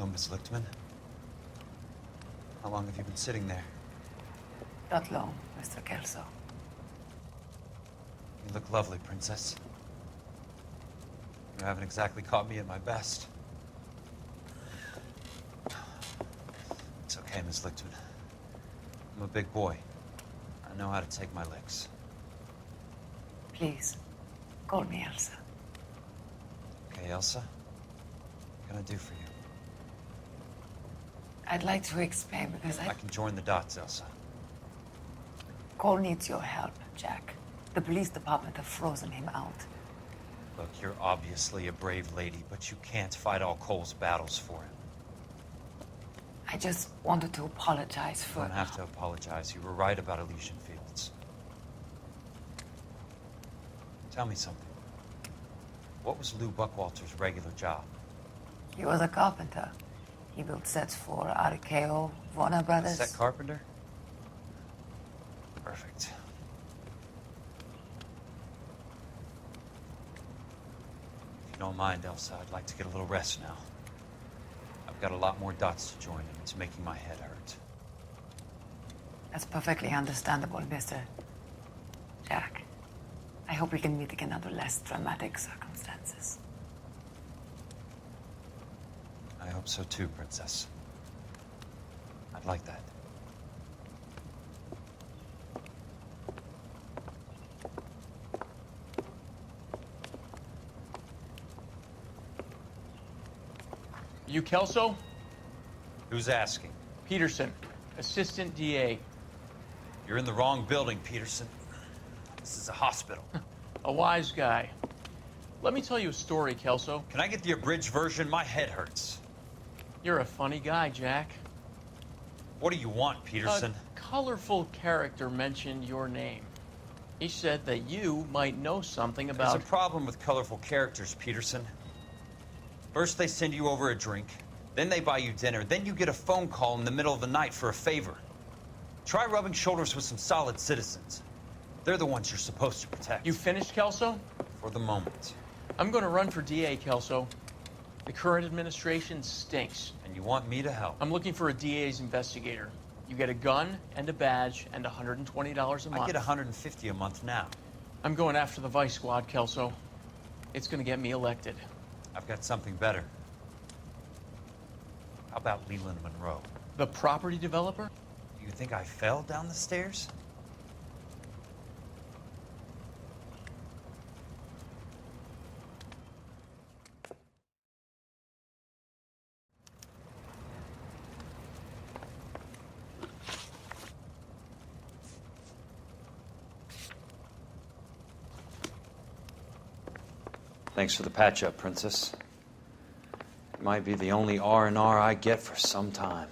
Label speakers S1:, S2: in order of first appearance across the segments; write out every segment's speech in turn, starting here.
S1: Hello, Miss Lichtman. How long have you been sitting there?
S2: Not long, Mr. Kelso.
S1: You look lovely, Princess. You haven't exactly caught me at my best. It's okay, Miss Lichtman. I'm a big boy. I know how to take my licks.
S2: Please, call me Elsa.
S1: Okay, Elsa? What can I do for you?
S2: I'd like to explain because
S1: I can join the dots, Elsa.
S2: Cole needs your help, Jack. The police department have frozen him out.
S1: Look, you're obviously a brave lady, but you can't fight all Cole's battles for him.
S2: I just wanted to apologize for...
S1: You don't have to apologize. You were right about Elysian Fields. Tell me something. What was Lou Buckwalter's regular job?
S2: He was a carpenter. He built sets for RKO, Warner Brothers.
S1: Set carpenter? Perfect. If you don't mind, Elsa, I'd like to get a little rest now. I've got a lot more dots to join, and it's making my head hurt.
S2: That's perfectly understandable, Mr. Jack. I hope we can meet again under less dramatic circumstances.
S1: I hope so too, Princess. I'd like that.
S3: You Kelso?
S1: Who's asking?
S3: Peterson, Assistant DA.
S1: You're in the wrong building, Peterson. This is a hospital.
S3: A wise guy. Let me tell you a story, Kelso.
S1: Can I get the abridged version? My head hurts.
S3: You're a funny guy, Jack.
S1: What do you want, Peterson?
S3: A colorful character mentioned your name. He said that you might know something about...
S1: There's a problem with colorful characters, Peterson. First they send you over a drink, then they buy you dinner, then you get a phone call in the middle of the night for a favor. Try rubbing shoulders with some solid citizens. They're the ones you're supposed to protect.
S3: You finished, Kelso?
S1: For the moment.
S3: I'm going to run for DA, Kelso. The current administration stinks.
S1: And you want me to help?
S3: I'm looking for a DA's investigator. You get a gun and a badge and $120 a month.
S1: I get $150 a month now.
S3: I'm going after the Vice Squad, Kelso. It's going to get me elected.
S1: I've got something better. How about Leland Monroe?
S3: The property developer?
S1: Do you think I fell down the stairs? Thanks for the patch-up, Princess. It might be the only R&R I get for some time.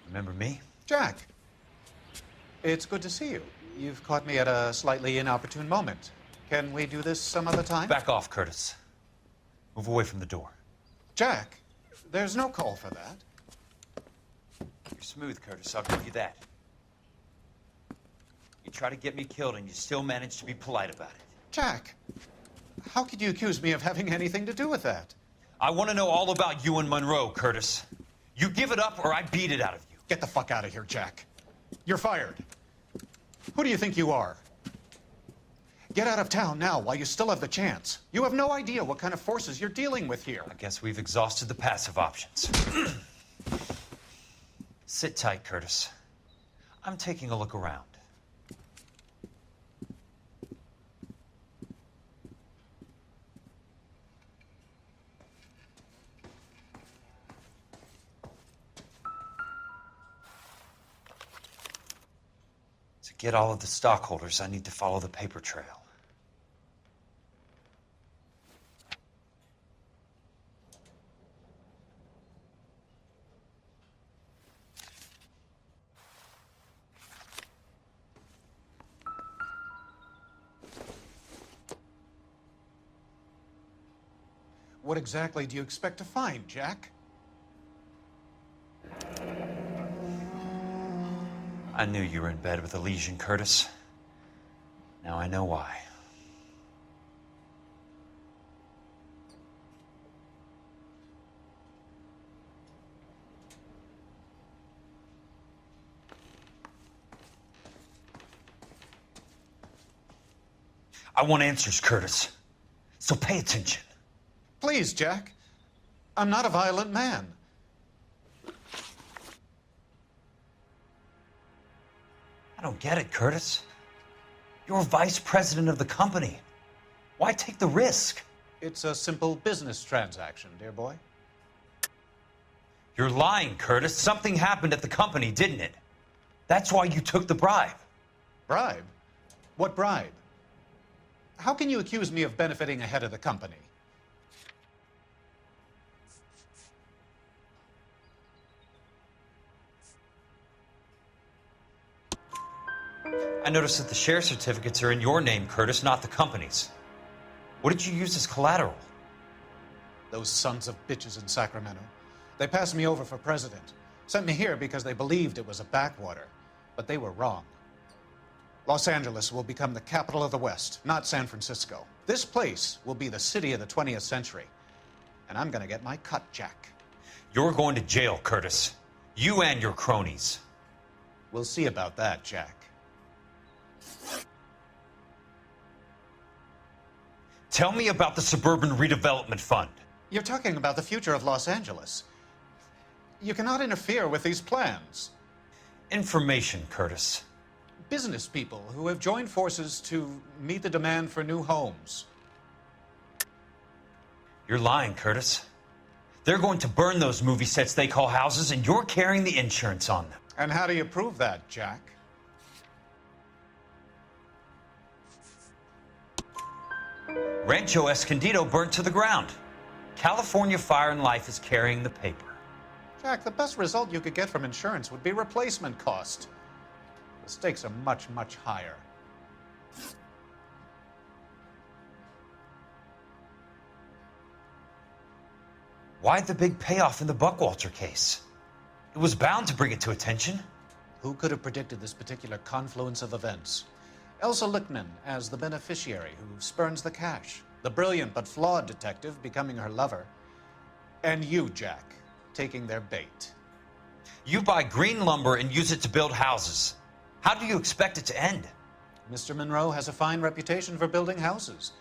S1: Remember me?
S4: Jack, it's good to see you. You've caught me at a slightly inopportune moment. Can we do this some other time?
S1: Back off, Curtis. Move away from the door.
S4: Jack, there's no call for that.
S1: You're smooth, Curtis. I'll give you that. You try to get me killed and you still manage to be polite about it.
S4: Jack, how could you accuse me of having anything to do with that?
S1: I want to know all about you and Monroe, Curtis. You give it up or I beat it out of you.
S4: Get the fuck out of here, Jack. You're fired. Who do you think you are? Get out of town now while you still have the chance. You have no idea what kind of forces you're dealing with here.
S1: I guess we've exhausted the passive options. Sit tight, Curtis. I'm taking a look around. To get all of the stockholders, I need to follow the paper trail.
S4: What exactly do you expect to find, Jack?
S1: I knew you were in bed with a lesion, Curtis. Now I know why. I want answers, Curtis. So pay attention.
S4: Please, Jack. I'm not a violent man.
S1: I don't get it, Curtis. You're vice president of the company. Why take the risk?
S4: It's a simple business transaction, dear boy.
S1: You're lying, Curtis. Something happened at the company, didn't it? That's why you took the bribe.
S4: Bribe? What bribe? How can you accuse me of benefiting ahead of the company?
S1: I noticed that the share certificates are in your name, Curtis, not the company's. What did you use as collateral?
S4: Those sons of bitches in Sacramento. They passed me over for president. Sent me here because they believed it was a backwater. But they were wrong. Los Angeles will become the capital of the West, not San Francisco. This place will be the city of the 20th century. And I'm gonna get my cut, Jack.
S1: You're going to jail, Curtis. You and your cronies.
S4: We'll see about that, Jack.
S1: Tell me about the Suburban Redevelopment Fund.
S4: You're talking about the future of Los Angeles. You cannot interfere with these plans.
S1: Information, Curtis.
S4: Business people who have joined forces to meet the demand for new homes.
S1: You're lying, Curtis. They're going to burn those movie sets they call houses, and you're carrying the insurance on them.
S4: And how do you prove that, Jack?
S1: Rancho Escondido burnt to the ground. California Fire and Life is carrying the paper.
S4: Jack, the best result you could get from insurance would be replacement cost. The stakes are much, much higher.
S1: Why the big payoff in the Buckwalter case? It was bound to bring it to attention.
S4: Who could have predicted this particular confluence of events? Elsa Lichtman as the beneficiary who spurns the cash. The brilliant but flawed detective becoming her lover. And you, Jack, taking their bait.
S1: You buy green lumber and use it to build houses. How do you expect it to end?
S4: Mr. Monroe has a fine reputation for building houses.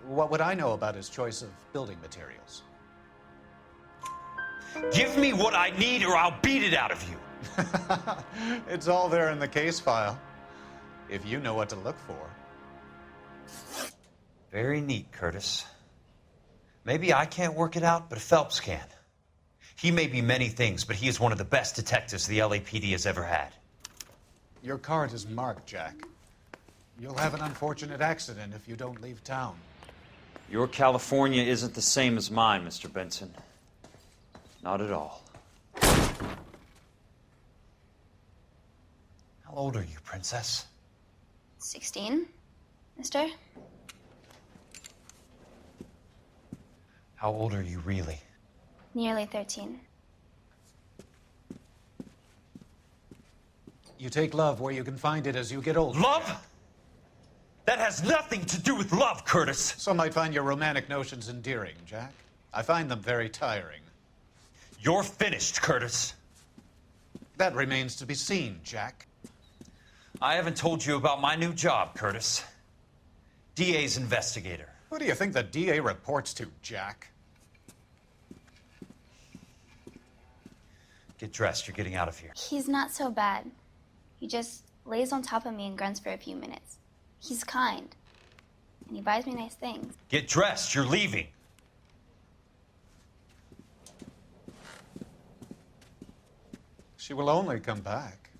S4: What would I know about his choice of building materials?
S1: Give me what I need or I'll beat it out of you.
S4: It's all there in the case file, if you know what to look for.
S1: Very neat, Curtis. Maybe I can't work it out, but Phelps can. He may be many things, but he is one of the best detectives the LAPD has ever had.
S4: Your card is marked, Jack. You'll have an unfortunate accident if you don't leave town.
S1: Your California isn't the same as mine, Mr. Benson. Not at all. How old are you, Princess?
S5: 16, mister?
S1: How old are you really?
S5: Nearly 13.
S4: You take love where you can find it as you get older.
S1: Love? That has nothing to do with love, Curtis.
S4: Some might find your romantic notions endearing, Jack. I find them very tiring.
S1: You're finished, Curtis.
S4: That remains to be seen, Jack.
S1: I haven't told you about my new job, Curtis. DA's investigator.
S4: Who do you think the DA reports to, Jack?
S1: Get dressed, you're getting out of here.
S5: He's not so bad. He just lays on top of me and grunts for a few minutes. He's kind. And he buys me nice things.
S1: Get dressed, you're leaving.
S4: She will only come back.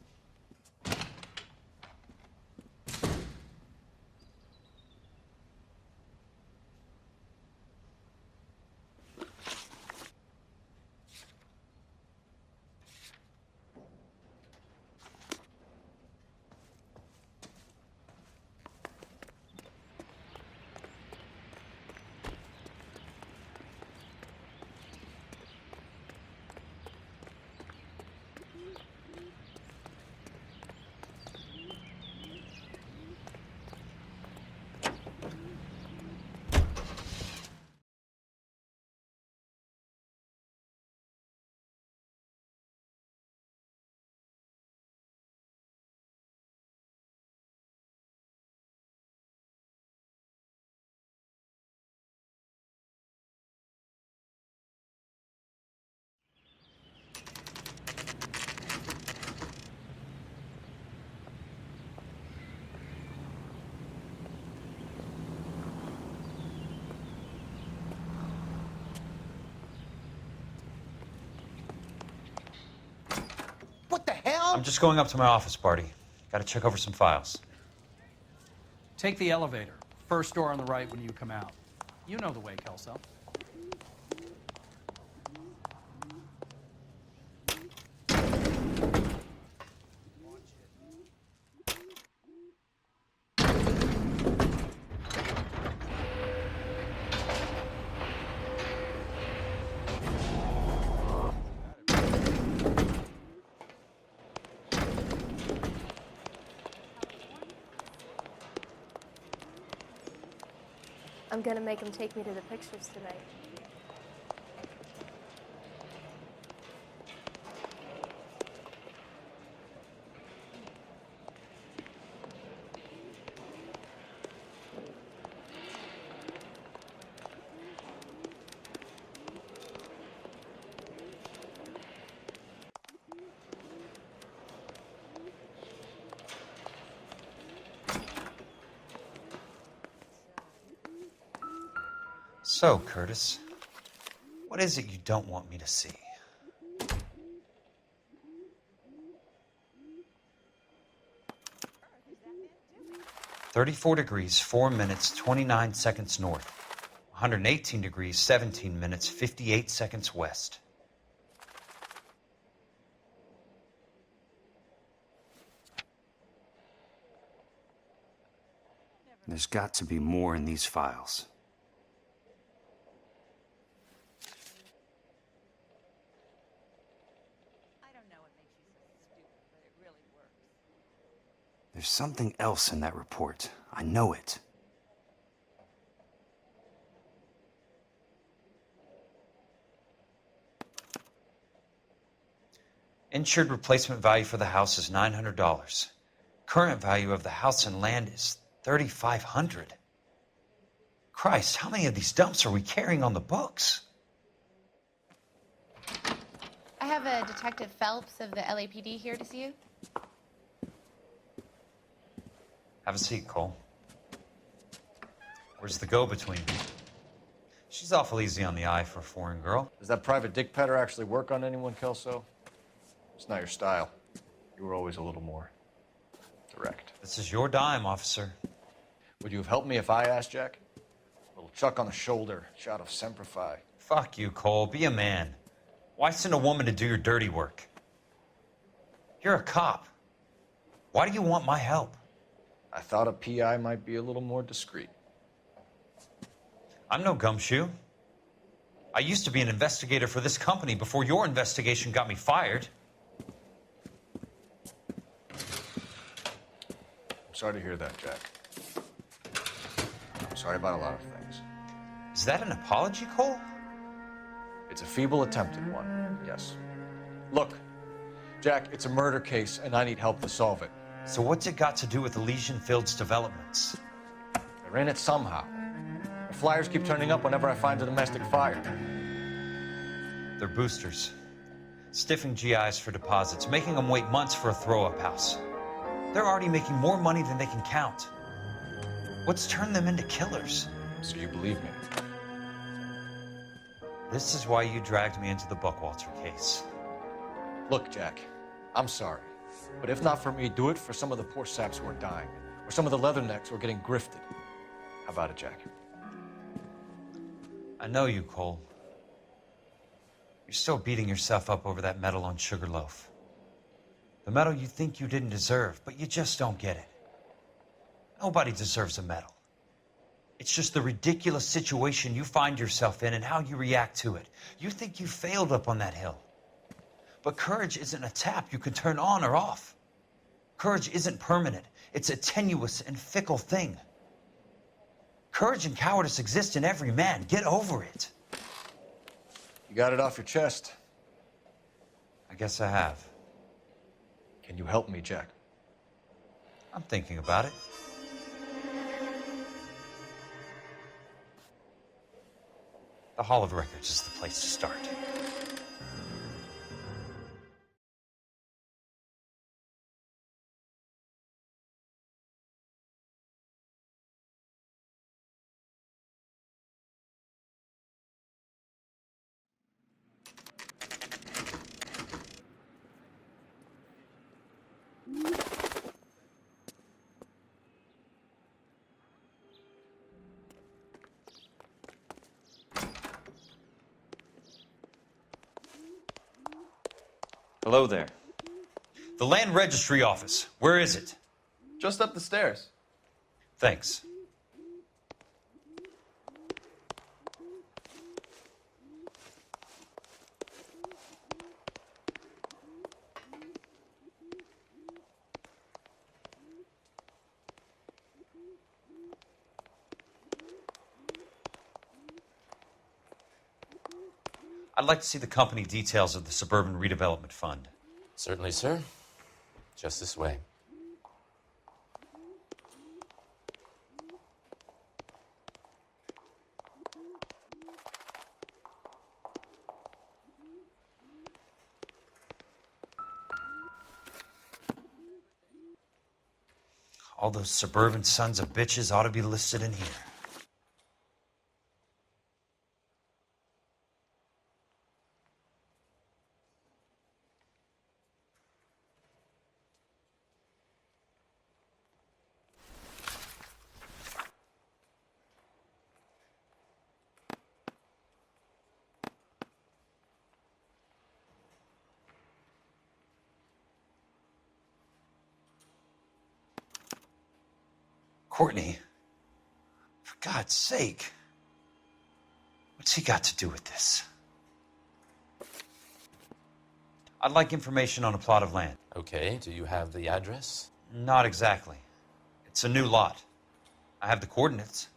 S6: What the hell?
S1: I'm just going up to my office, Barty. Gotta check over some files.
S7: Take the elevator. First door on the right when you come out. You know the way, Kelso.
S8: I'm gonna make him take me to the pictures tonight.
S1: So, Curtis, what is it you don't want me to see? (34 degrees, 4 minutes, 29 seconds north. 118 degrees, 17 minutes, 58 seconds west.
S9: There's got to be more in these files. There's something else in that report. I know it.
S1: Insured replacement value for the house is $900. Current value of the house and land is $3,500. Christ, how many of these dumps are we carrying on the books?
S10: I have a Detective Phelps of the LAPD here to see you.
S1: Have a seat, Cole. Where's the go-between? She's awful easy on the eye for a foreign girl.
S6: Does that private dick petter actually work on anyone, Kelso? It's not your style. You were always a little more direct.
S1: This is your dime, officer.
S6: Would you have helped me if I asked, Jack? A little chuck on the shoulder, shot of Semper Fi.
S1: Fuck you, Cole. Be a man. Why send a woman to do your dirty work? You're a cop. Why do you want my help?
S6: I thought a PI might be a little more discreet.
S1: I'm no gumshoe. I used to be an investigator for this company before your investigation got me fired.
S6: I'm sorry to hear that, Jack. I'm sorry about a lot of things.
S1: Is that an apology, Cole?
S6: It's a feeble attempt at one, yes. Look, Jack, it's a murder case, and I need help to solve it.
S1: So what's it got to do with Elysian Fields developments?
S6: They're in it somehow. The flyers keep turning up whenever I find a domestic fire.
S1: They're boosters. Stiffing GIs for deposits, making them wait months for a throw-up house. They're already making more money than they can count. What's turned them into killers?
S6: So you believe me?
S1: This is why you dragged me into the Buckwalter case.
S6: Look, Jack, I'm sorry. But if not for me, do it for some of the poor saps who are dying, or some of the leathernecks who are getting grifted. How about it, Jack?
S1: I know you, Cole. You're still beating yourself up over that medal on Sugarloaf. The medal you think you didn't deserve, but you just don't get it. Nobody deserves a medal. It's just the ridiculous situation you find yourself in and how you react to it. You think you failed up on that hill. But courage isn't a tap you can turn on or off. Courage isn't permanent. It's a tenuous and fickle thing. Courage and cowardice exist in every man. Get over it.
S6: You got it off your chest.
S1: I guess I have.
S6: Can you help me, Jack?
S1: I'm thinking about it. The Hall of Records is the place to start.
S11: Hello there.
S1: The Land Registry Office. Where is it?
S11: Just up the stairs.
S1: Thanks. I'd like to see the company details of the Suburban Redevelopment Fund.
S12: Certainly, sir. Just this way.
S1: All those suburban sons of bitches ought to be listed in here. Courtney, for God's sake, what's he got to do with this? I'd like information on a plot of land.
S12: Okay, do you have the address?
S1: Not exactly. It's a new lot. I have the coordinates.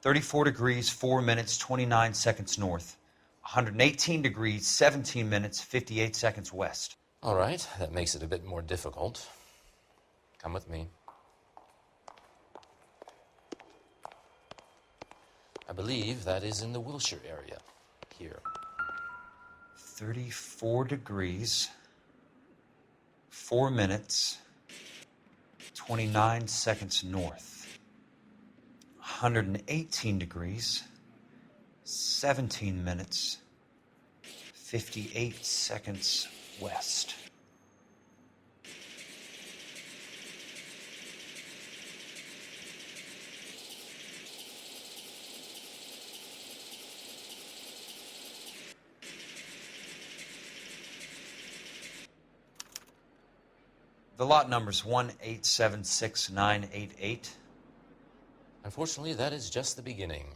S1: 34 degrees, 4 minutes, 29 seconds north. 118 degrees, 17 minutes, 58 seconds west.
S12: All right, that makes it a bit more difficult. Come with me. I believe that is in the Wilshire area, here.
S1: 34 degrees, 4 minutes, 29 seconds north. 118 degrees, 17 minutes, 58 seconds west. The lot number's 1876988.
S12: Unfortunately, that is just the beginning.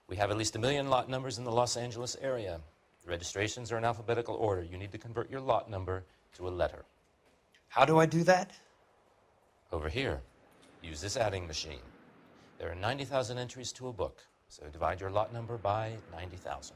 S12: We have at least 1 million lot numbers in the Los Angeles area. The registrations are in alphabetical order. You need to convert your lot number to a letter.
S1: How do I do that?
S12: Over here, use this adding machine. There are 90,000 entries to a book, so divide your lot number by 90,000.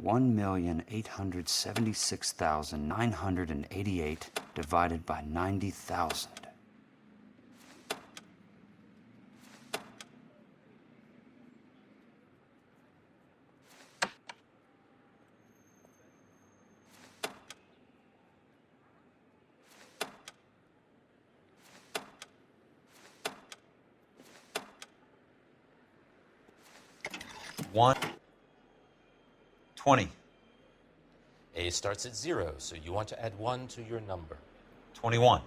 S9: $1,876,988 divided by 90,000.
S1: One. 20.
S12: A starts at 0, so you want to add 1 to your number.
S1: 21.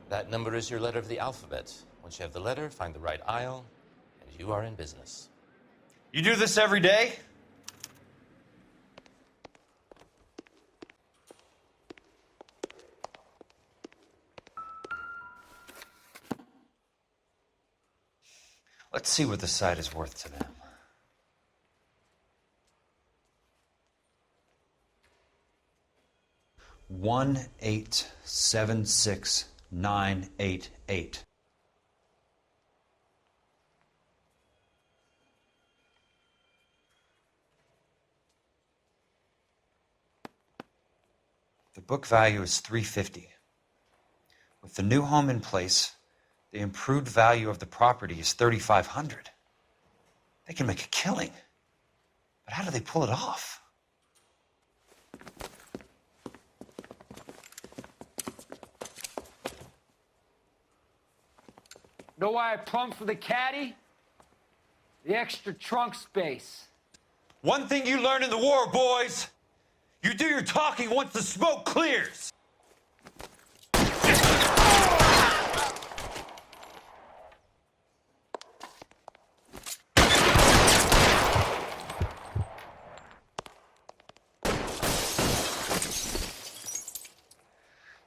S12: That number is your letter of the alphabet. Once you have the letter, find the right aisle, and you are in business.
S1: You do this every day? Let's see what the site is worth to them. $1,876,988. The book value is $350. With the new home in place, the improved value of the property is $3,500. They can make a killing. But how do they pull it off?
S13: Know why I plumbed for the caddy? The extra trunk space.
S1: One thing you learn in the war, boys. You do your talking once the smoke clears.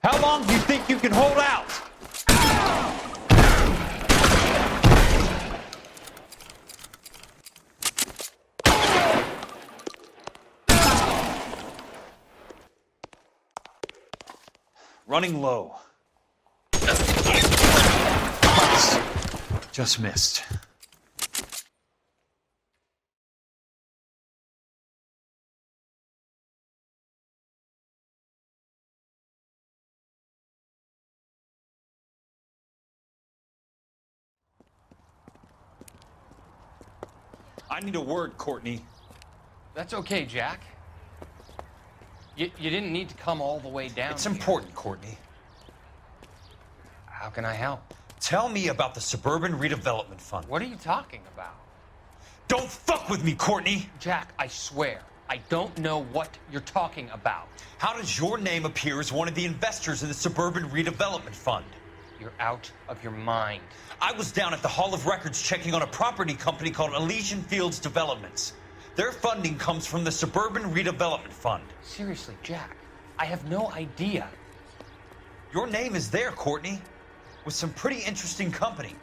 S1: How long do you think you can hold out? Running low. Just missed. I need a word, Courtney.
S3: That's okay, Jack. You didn't need to come all the way down.
S1: It's
S3: here.
S1: important, Courtney.
S3: How can I help?
S1: Tell me about the Suburban Redevelopment Fund.
S3: What are you talking about?
S1: Don't fuck with me, Courtney!
S3: Jack, I swear, I don't know what you're talking about.
S1: How does your name appear as one of the investors in the Suburban Redevelopment Fund?
S3: You're out of your mind.
S1: I was down at the Hall of Records checking on a property company called Elysian Fields Developments. Their funding comes from the Suburban Redevelopment Fund.
S3: Seriously, Jack, I have no idea.
S1: Your name is there, Courtney, with some pretty interesting company.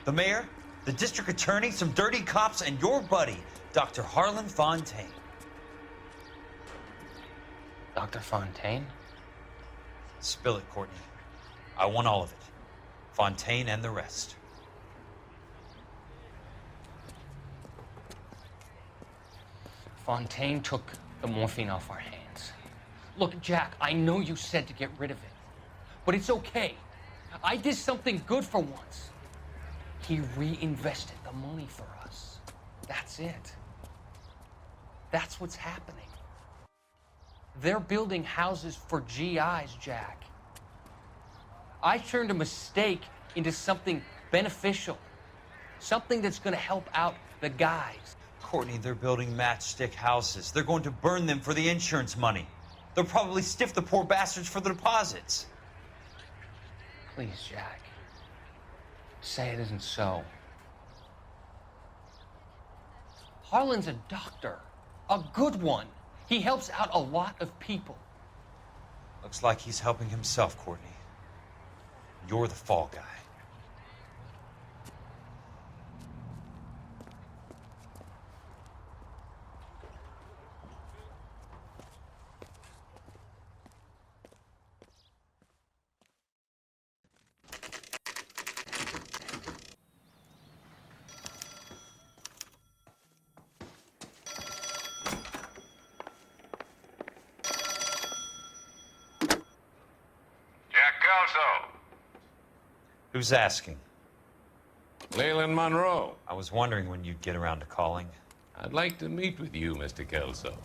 S1: The mayor, the district attorney, some dirty cops, and your buddy, Dr. Harlan Fontaine.
S3: Dr. Fontaine?
S1: Spill it, Courtney. I want all of it. Fontaine and the rest.
S3: Fontaine took the morphine off our hands. Look, Jack, I know you said to get rid of it, but it's okay. I did something good for once. He reinvested the money for us. That's it. That's what's happening. They're building houses for GIs, Jack. I turned a mistake into something beneficial, something that's going to help out the guys.
S1: Courtney, they're building matchstick houses. They're going to burn them for the insurance money. They'll probably stiff the poor bastards for the deposits.
S3: Please, Jack. Say it isn't so. Harlan's a doctor. A good one. He helps out a lot of people.
S1: Looks like he's helping himself, Courtney. You're the fall guy. Who's asking?
S14: Leland Monroe.
S1: I was wondering when you'd get around to calling.
S14: I'd like to meet with you, Mr. Kelso.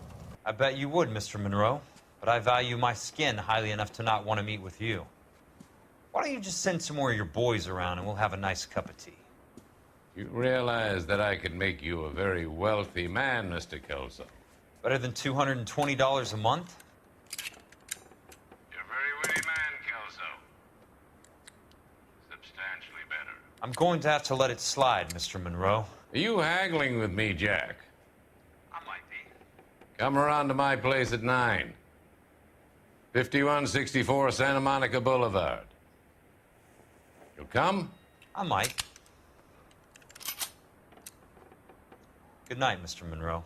S1: I bet you would, Mr. Monroe. But I value my skin highly enough to not want to meet with you. Why don't you just send some more of your boys around and we'll have a nice cup of tea?
S14: You realize that I could make you a very wealthy man, Mr. Kelso.
S1: Better than $220 a month?
S14: You're a very witty man, Kelso. Substantially better.
S1: I'm going to have to let it slide, Mr. Monroe.
S14: Are you haggling with me, Jack?
S1: I might be.
S14: Come around to my place at 9. 5164 Santa Monica Boulevard. You'll come?
S1: I might. Good night, Mr. Monroe.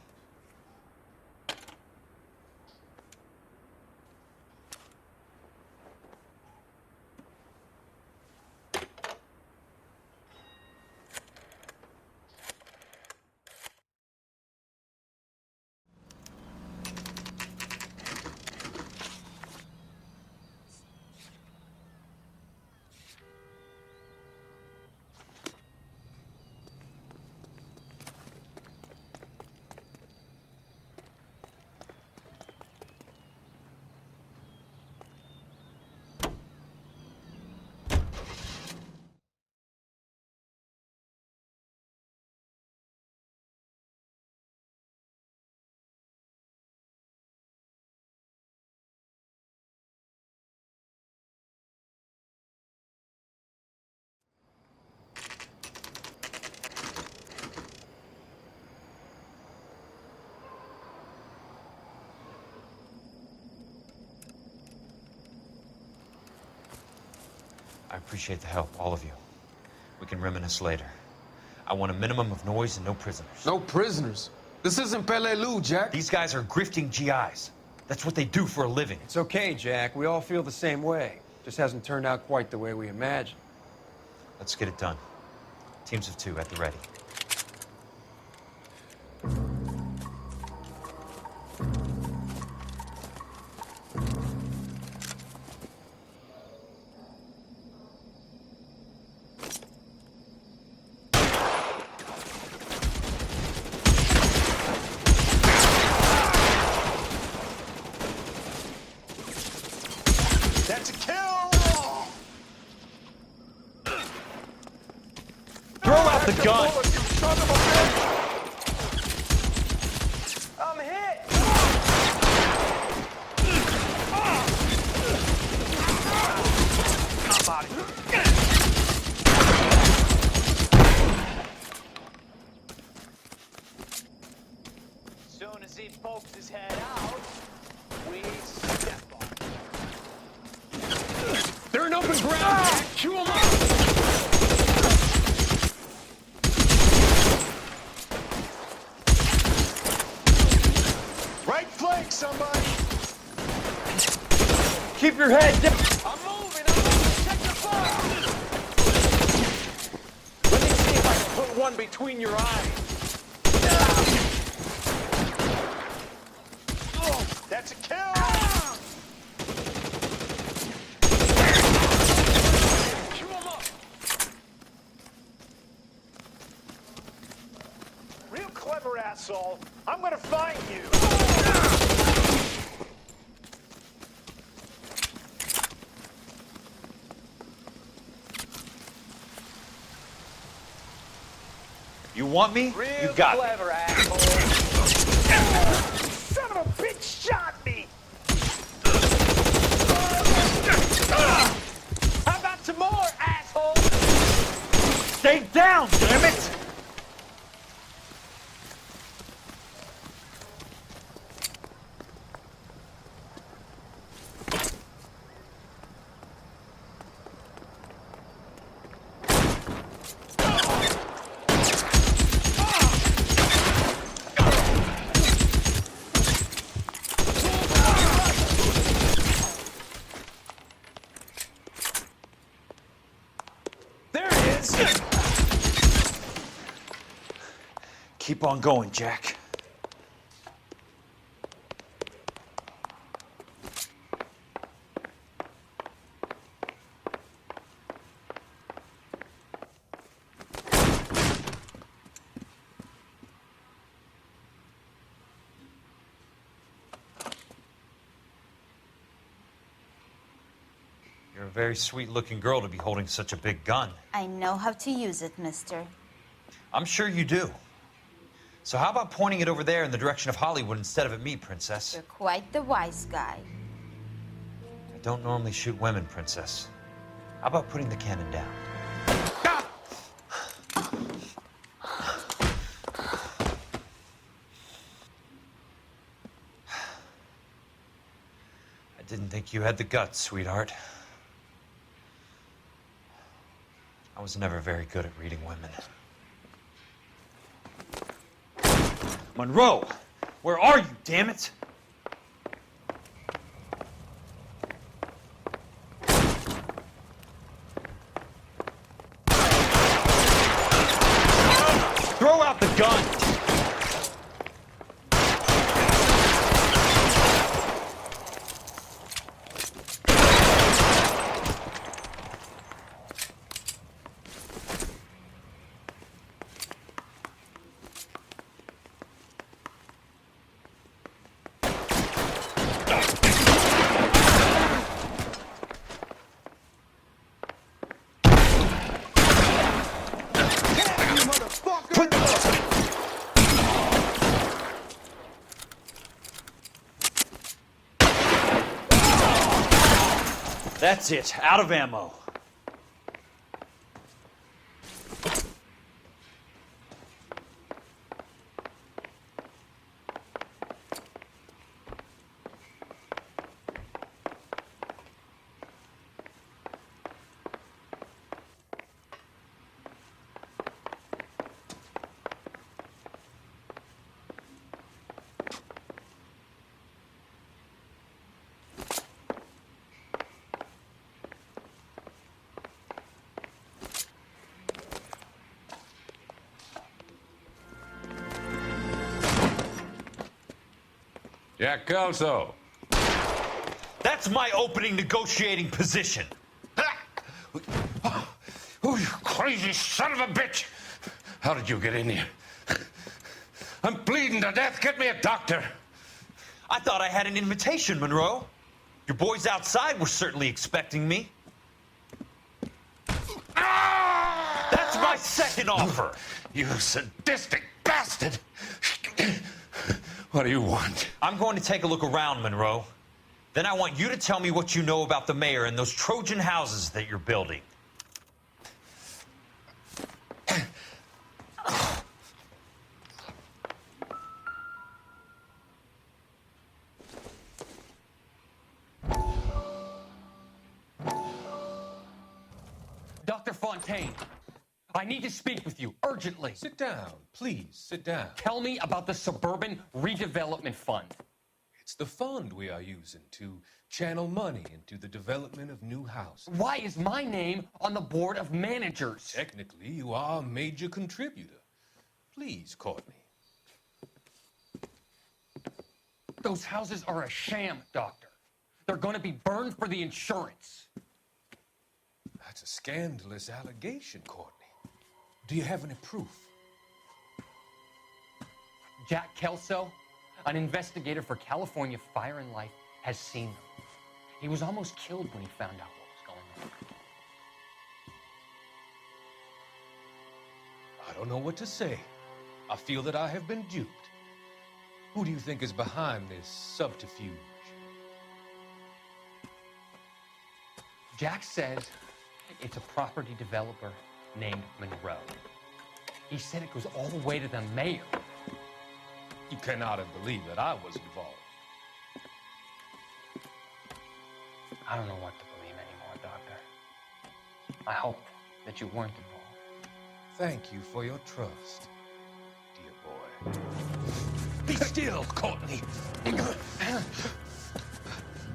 S1: I appreciate the help, all of you. We can reminisce later. I want a minimum of noise and no prisoners.
S13: No prisoners? This isn't Peleliu, Jack.
S1: These guys are grifting GIs. That's what they do for a living.
S15: It's okay, Jack. We all feel the same way. Just hasn't turned out quite the way we imagined.
S1: Let's get it done. Teams of 2 at the ready.
S13: That's a kill!
S1: Throw out the gun!
S13: I'm hit!
S16: Soon as he pokes his head out, we step on him.
S13: They're in open ground, Jack! Chew them up! Right flank, somebody!
S1: Keep your head down!
S16: I'm moving! Check the fire!
S13: Let me see if I can put one between your eyes. That's a kill! Chew 'em up! Real clever, asshole. I'm gonna find you.
S1: You want me?
S16: Real
S1: You got me.
S16: clever, asshole. Son of a bitch shot me! How about some more, asshole?
S1: Stay down, damn it! Keep on going, Jack. You're a very sweet-looking girl to be holding such a big gun.
S17: I know how to use it, mister.
S1: I'm sure you do. So how about pointing it over there in the direction of Hollywood instead of at me, Princess?
S17: You're quite the wise guy.
S1: I don't normally shoot women, Princess. How about putting the cannon down? I didn't think you had the guts, sweetheart. I was never very good at reading women. Monroe! Where are you, damn it? Throw out the gun! That's it. Out of ammo.
S14: Jack Kelso.
S1: That's my opening negotiating position.
S14: Oh, you crazy son of a bitch! How did you get in here? I'm bleeding to death. Get me a doctor.
S1: I thought I had an invitation, Monroe. Your boys outside were certainly expecting me. That's my second offer.
S14: You sadistic bastard! What do you want?
S1: I'm going to take a look around, Monroe. Then I want you to tell me what you know about the mayor and those Trojan houses that you're building.
S3: Dr. Fontaine, I need to speak with you urgently.
S18: Sit down, please, sit down.
S3: Tell me about the Suburban Redevelopment Fund.
S18: It's the fund we are using to channel money into the development of new houses.
S3: Why is my name on the board of managers?
S18: Technically, you are a major contributor. Please, Courtney.
S3: Those houses are a sham, Doctor. They're going to be burned for the insurance.
S18: That's a scandalous allegation, Courtney. Do you have any proof?
S3: Jack Kelso, an investigator for California Fire and Life, has seen them. He was almost killed when he found out what was going on.
S18: I don't know what to say. I feel that I have been duped. Who do you think is behind this subterfuge?
S3: Jack says it's a property developer named Monroe. He said it goes all the way to the mayor.
S18: You cannot have believed that I was involved.
S3: I don't know what to believe anymore, Doctor. I hope that you weren't involved.
S18: Thank you for your trust, dear boy. Be still, Courtney.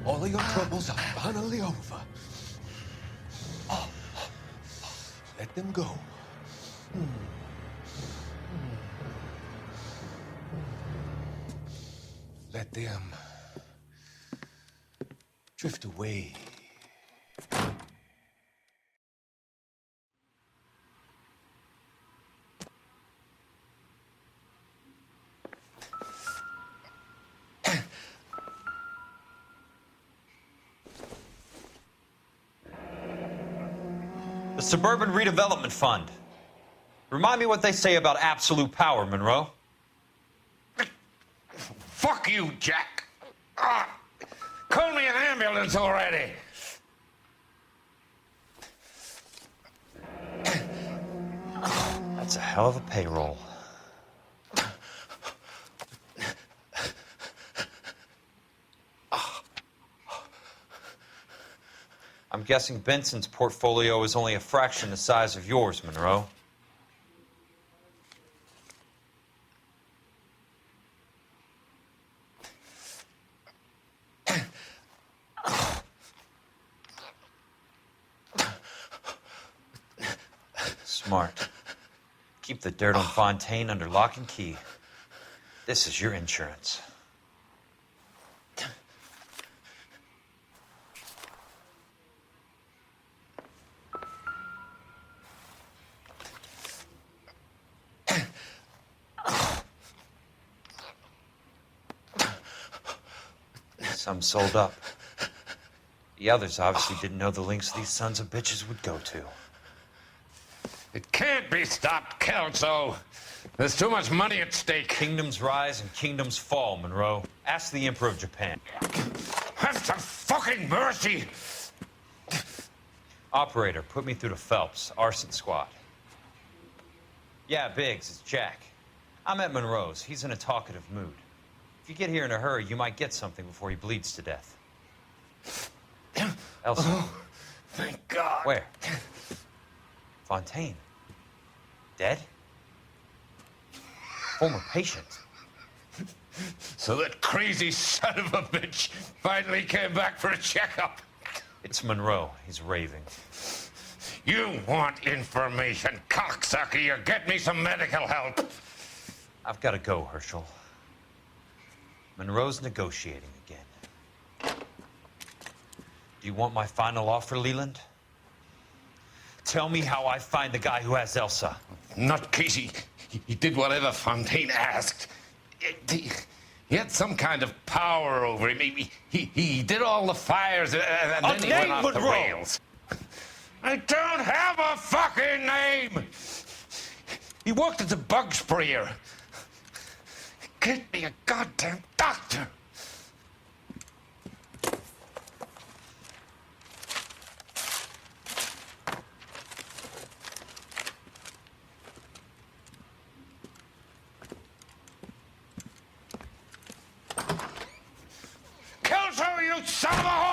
S18: All of your troubles are finally over.
S14: Let them go. Let them drift away.
S1: The Suburban Redevelopment Fund. Remind me what they say about absolute power, Monroe.
S14: Fuck you, Jack. Call me an ambulance already.
S1: That's a hell of a payroll. I'm guessing Benson's portfolio is only a fraction the size of yours, Monroe. Smart. Keep the dirt on Fontaine under lock and key. This is your insurance. Some sold up. The others obviously didn't know the lengths these sons of bitches would go to.
S14: It can't be stopped, Kelso. There's too much money at stake.
S1: Kingdoms rise and kingdoms fall, Monroe. Ask the Emperor of Japan.
S14: Have some fucking mercy!
S1: Operator, put me through to Phelps, Arson Squad. Yeah, Biggs, it's Jack. I'm at Monroe's. He's in a talkative mood. If you get here in a hurry, you might get something before he bleeds to death. Elsa.
S14: Oh, thank God.
S1: Where? Fontaine. Dead? Former patient.
S14: So that crazy son of a bitch finally came back for a checkup.
S1: It's Monroe. He's raving.
S14: You want information, cocksucker. You get me some medical help.
S1: I've got to go, Herschel. Monroe's negotiating again. Do you want my final offer, Leland? Tell me how I find the guy who has Elsa.
S14: Not Casey. He did whatever Fontaine asked. He had some kind of power over him. He did all the fires and then he went off the rails. I don't have a fucking name! He worked as a bug sprayer. Get me a goddamn doctor! Kelso, you son of a whore!